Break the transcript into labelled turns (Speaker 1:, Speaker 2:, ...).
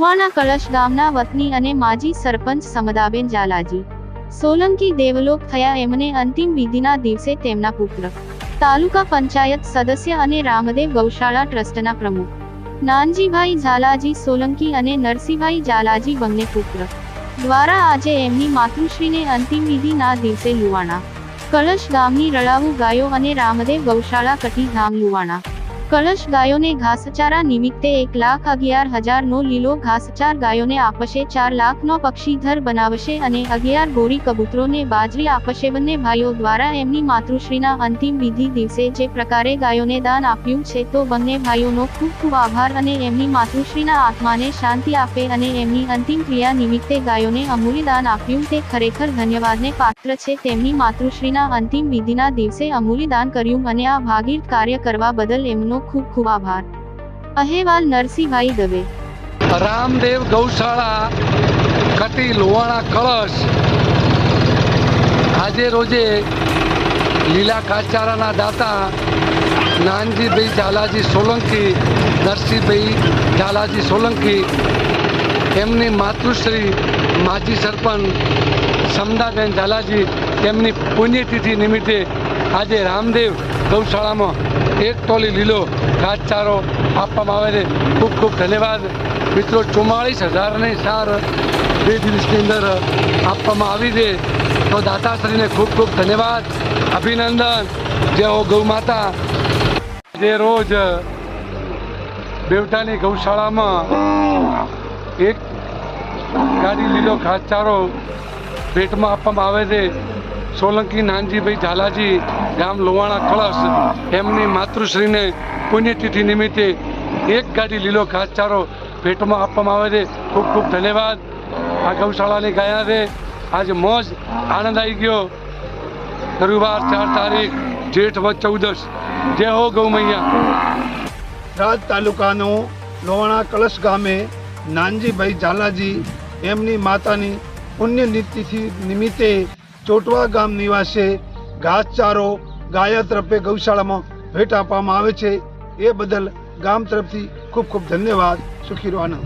Speaker 1: લુવાણા કળશ ગામના વતની અને માજી સરપંચ સમદાબેન ઝાલાજી સોલંકી દેવલોક થયા. એમને અંતિમ વિધિના દિવસે તેમના પુત્ર, તાલુકા પંચાયત સદસ્ય અને રામદેવ ગૌશાળા ટ્રસ્ટના પ્રમુખ નાનજીભાઈ ઝાલાજી સોલંકી અને નરસિંહભાઈ ઝાલાજી બંને પુત્ર દ્વારા આજે એમની માતૃશ્રીને અંતિમ વિધિના દિવસે લુવાણા કળશ ગામની રળાવું ગાયો અને રામદેવ ગૌશાળા કટી ધામ લુવાણા કળશ ગાયોને ઘાસચારા નિમિત્તે 1,11,000 નો લીલો ઘાસચાર ગાયોને આપશે, 4 લાખનો પક્ષીધર બનાવશે અને 11 ગોરી કબૂતરોને બાજરી આપશે. બંને ભાઈઓ દ્વારા એમની માતૃશ્રીના અંતિમ વિધિ દિવસે જે પ્રકારે ગાયોને દાન આપ્યું છે તો બંને ભાઈઓનો ખૂબ ખૂબ આભાર અને એમની માતૃશ્રીના આત્માને શાંતિ આપે અને એમની અંતિમ ક્રિયા નિમિત્તે ગાયોને અમૂલ્ય દાન આપ્યું તે ખરેખર ધન્યવાદને પાત્ર છે. તેમની માતૃશ્રીના અંતિમ વિધિના દિવસે અમૂલ્ય દાન કર્યું અને આ ભાગીરથ કાર્ય કરવા બદલ એમનો ખૂબ ખૂબ આભાર. અહેવાલ નરસિંહભાઈ દવે.
Speaker 2: રામદેવ ગૌશાળા કટી લુવાણા કળશ આજે રોજે લીલા ઘાસચારાના દાતા નાનજીભાઈ ઝાલાજી સોલંકી, નરસિંહભાઈ ઝાલાજી સોલંકી, એમની માતૃશ્રી માજી સરપંચ સમદાબેન ઝાલાજી, તેમની પુણ્યતિથિ નિમિત્તે આજે રામદેવ ગૌશાળામાં 1 ટોલી લીલો ઘાસચારો આપવામાં આવે છે. ખૂબ ખૂબ ધન્યવાદ મિત્રો. 44,000ની સાર 2 દિવસની અંદર આપવામાં આવી છે. તો દાતાશ્રીને ખૂબ ખૂબ ધન્યવાદ, અભિનંદન. જય હો ગૌ માતા. જે રોજ બેવટાની ગૌશાળામાં 1 ગાડી લીલો ઘાસચારો ભેટમાં આપવામાં આવે છે. સોલંકી નાનજીભાઈ ઝાલાજી, ગામ લુવાણા કળશ, એમની માતૃશ્રીને પુણ્યતિથિ નિમિત્તે 1 ગાડી લીલો ઘાસચારો ભેટમાં આપવામાં આવે છે. ખૂબ ખૂબ ધન્યવાદ. આ ગૌશાળાની ગાયા છે. આજે મોજ આનંદ આવી ગયો. રવિવાર 4 તારીખ જેઠ વદ 14. જય હો ગૌ મૈયા.
Speaker 3: રાજ તાલુકાનો લુવાણા કળશ ગામે નાનજીભાઈ ઝાલાજી એમની માતાની પુણ્યતિથિ નિમિત્તે ચોટવા ગામ નિવાસે ઘાસચારો ગાયા તરફે ગૌશાળામાં ભેટ આપવામાં આવે છે. એ બદલ ગામ તરફથી ખૂબ ખૂબ ધન્યવાદ. સુખી રહો, આનંદ.